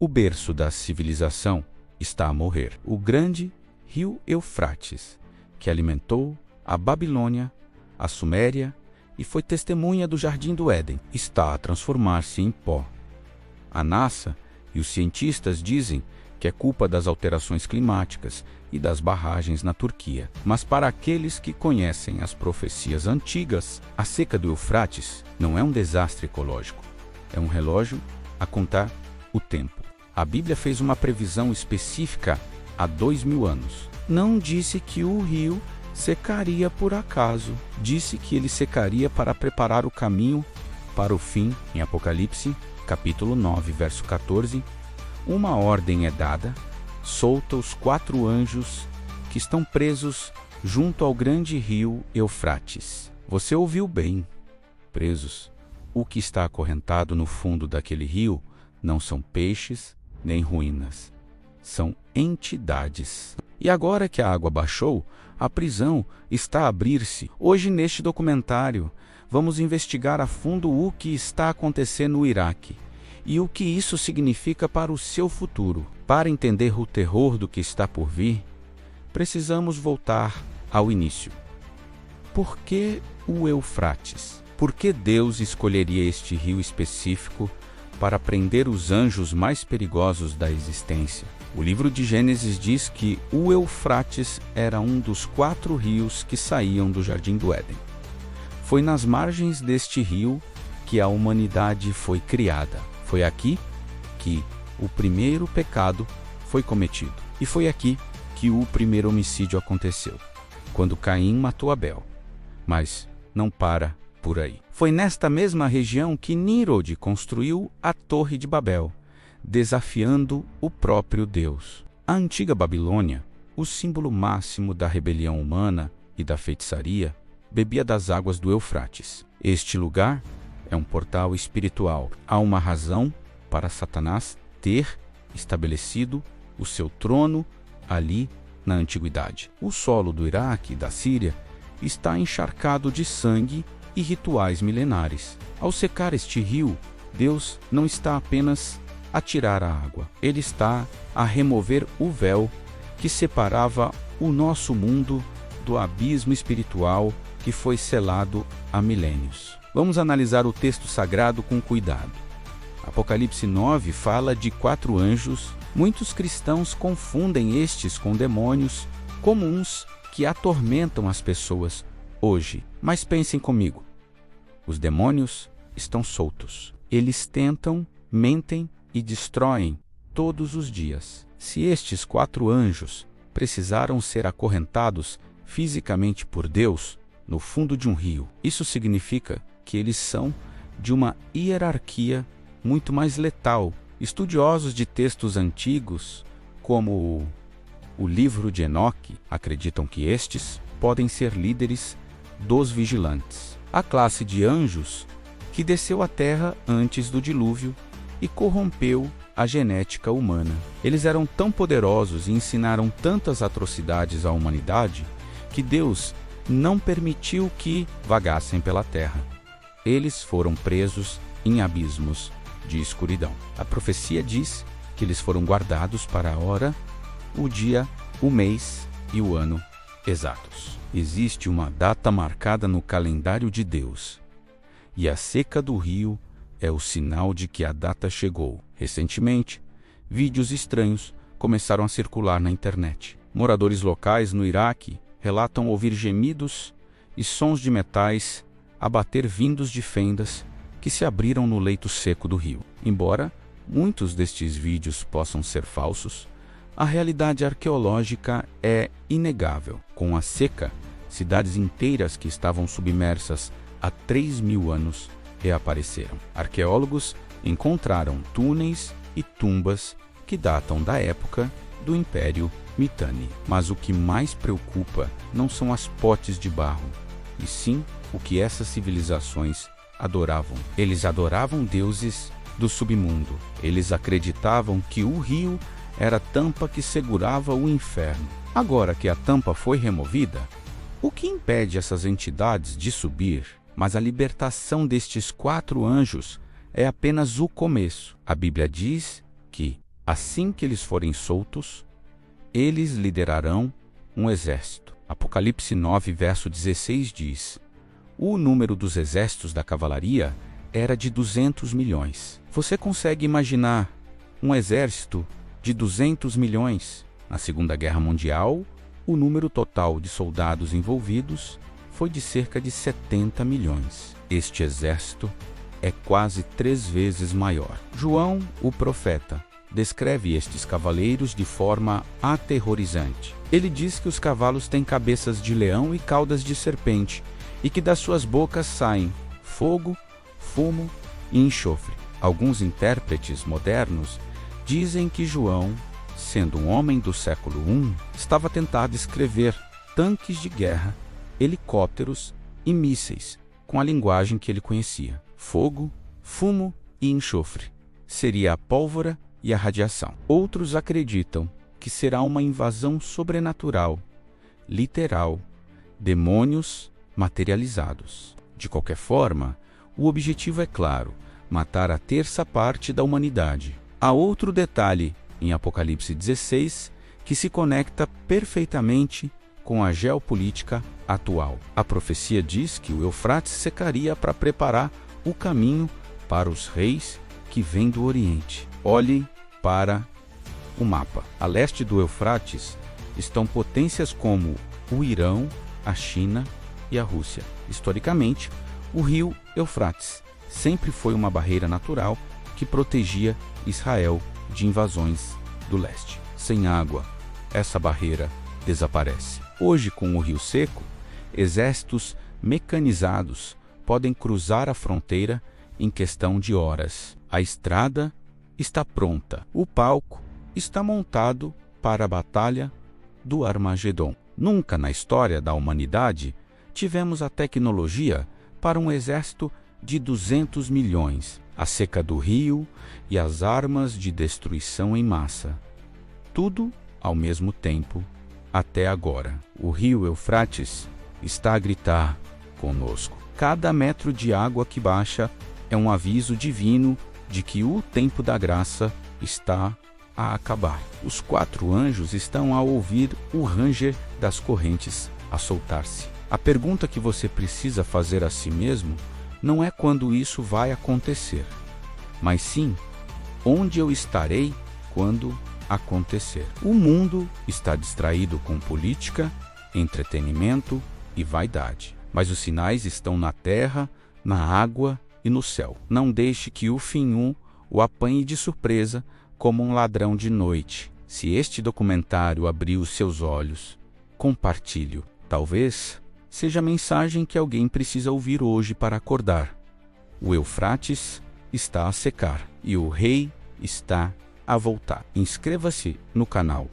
O berço da civilização está a morrer. O grande rio Eufrates, que alimentou a Babilônia, a Suméria e foi testemunha do Jardim do Éden, está a transformar-se em pó. A NASA e os cientistas dizem que é culpa das alterações climáticas e das barragens na Turquia. Mas para aqueles que conhecem as profecias antigas, a seca do Eufrates não é um desastre ecológico, é um relógio a contar o tempo. A Bíblia fez uma previsão específica há 2000 anos. Não disse que o rio secaria por acaso, disse que ele secaria para preparar o caminho para o fim. Em Apocalipse, capítulo 9, verso 14, uma ordem é dada: solta os 4 anjos que estão presos junto ao grande rio Eufrates. Você ouviu bem, presos. O que está acorrentado no fundo daquele rio não são peixes nem ruínas, são entidades. E agora que a água baixou, a prisão está a abrir-se. Hoje, neste documentário, vamos investigar a fundo o que está acontecendo no Iraque e o que isso significa para o seu futuro. Para entender o terror do que está por vir, precisamos voltar ao início. Por que o Eufrates? Por que Deus escolheria este rio específico para prender os anjos mais perigosos da existência? O livro de Gênesis diz que o Eufrates era um dos 4 rios que saíam do Jardim do Éden. Foi nas margens deste rio que a humanidade foi criada. Foi aqui que o primeiro pecado foi cometido. E foi aqui que o primeiro homicídio aconteceu, quando Caim matou Abel. Mas não para por aí. Foi nesta mesma região que Nimrod construiu a Torre de Babel, desafiando o próprio Deus. A antiga Babilônia, o símbolo máximo da rebelião humana e da feitiçaria, bebia das águas do Eufrates. Este lugar é um portal espiritual. Há uma razão para Satanás ter estabelecido o seu trono ali na antiguidade. O solo do Iraque e da Síria está encharcado de sangue e rituais milenares. Ao secar este rio, Deus não está apenas a tirar a água, Ele está a remover o véu que separava o nosso mundo do abismo espiritual que foi selado há milênios. Vamos analisar o texto sagrado com cuidado. Apocalipse 9 fala de 4 anjos. Muitos cristãos confundem estes com demônios comuns que atormentam as pessoas hoje. Mas pensem comigo. Os demônios estão soltos. Eles tentam, mentem e destroem todos os dias. Se estes 4 anjos precisaram ser acorrentados fisicamente por Deus no fundo de um rio, isso significa que eles são de uma hierarquia muito mais letal. Estudiosos de textos antigos, como o livro de Enoque, acreditam que estes podem ser líderes dos vigilantes. A classe de anjos que desceu à terra antes do dilúvio e corrompeu a genética humana. Eles eram tão poderosos e ensinaram tantas atrocidades à humanidade que Deus não permitiu que vagassem pela terra. Eles foram presos em abismos de escuridão. A profecia diz que eles foram guardados para a hora, o dia, o mês e o ano exatos. Existe uma data marcada no calendário de Deus, e a seca do rio é o sinal de que a data chegou. Recentemente, vídeos estranhos começaram a circular na internet. Moradores locais no Iraque relatam ouvir gemidos e sons de metais a bater vindos de fendas que se abriram no leito seco do rio. Embora muitos destes vídeos possam ser falsos, a realidade arqueológica é inegável. Com a seca, cidades inteiras que estavam submersas há 3.000 anos reapareceram. Arqueólogos encontraram túneis e tumbas que datam da época do Império Mitanni. Mas o que mais preocupa não são as potes de barro, e sim o que essas civilizações adoravam. Eles adoravam deuses do submundo. Eles acreditavam que o rio era a tampa que segurava o inferno. Agora que a tampa foi removida, o que impede essas entidades de subir? Mas a libertação destes 4 anjos é apenas o começo. A Bíblia diz que Assim que eles forem soltos, eles liderarão um exército. Apocalipse 9, verso 16 diz: o número dos exércitos da cavalaria era de 200 milhões. Você consegue imaginar um exército de 200 milhões? Na Segunda Guerra Mundial, o número total de soldados envolvidos foi de cerca de 70 milhões. Este exército é quase 3 vezes maior. João, o profeta, descreve estes cavaleiros de forma aterrorizante. Ele diz que os cavalos têm cabeças de leão e caudas de serpente, e que das suas bocas saem fogo, fumo e enxofre. Alguns intérpretes modernos dizem que João, sendo um homem do século I, estava tentando escrever tanques de guerra, helicópteros e mísseis com a linguagem que ele conhecia. Fogo, fumo e enxofre seria a pólvora e a radiação. Outros acreditam que será uma invasão sobrenatural, literal, demônios materializados. De qualquer forma, o objetivo é claro: matar a terça parte da humanidade. Há outro detalhe em Apocalipse 16 que se conecta perfeitamente com a geopolítica atual. A profecia diz que o Eufrates secaria para preparar o caminho para os reis que vêm do Oriente. Olhe para o mapa. A leste do Eufrates estão potências como o Irão, a China e a Rússia. Historicamente, o rio Eufrates sempre foi uma barreira natural que protegia Israel de invasões do leste. Sem água, essa barreira desaparece. Hoje, com o rio seco, exércitos mecanizados podem cruzar a fronteira em questão de horas. A estrada está pronta. O palco está montado para a batalha do Armagedon. Nunca na história da humanidade tivemos a tecnologia para um exército de 200 milhões, a seca do rio e as armas de destruição em massa. Tudo ao mesmo tempo, até agora. O rio Eufrates está a gritar conosco. Cada metro de água que baixa é um aviso divino de que o tempo da graça está a acabar. Os 4 anjos estão a ouvir o ranger das correntes a soltar-se. A pergunta que você precisa fazer a si mesmo não é quando isso vai acontecer, mas sim onde eu estarei quando acontecer. O mundo está distraído com política, entretenimento e vaidade, mas os sinais estão na terra, na água e no céu. Não deixe que o fim o apanhe de surpresa como um ladrão de noite. Se este documentário abriu os seus olhos, compartilhe-o. Talvez seja a mensagem que alguém precisa ouvir hoje para acordar. O Eufrates está a secar e o rei está a voltar. Inscreva-se no canal.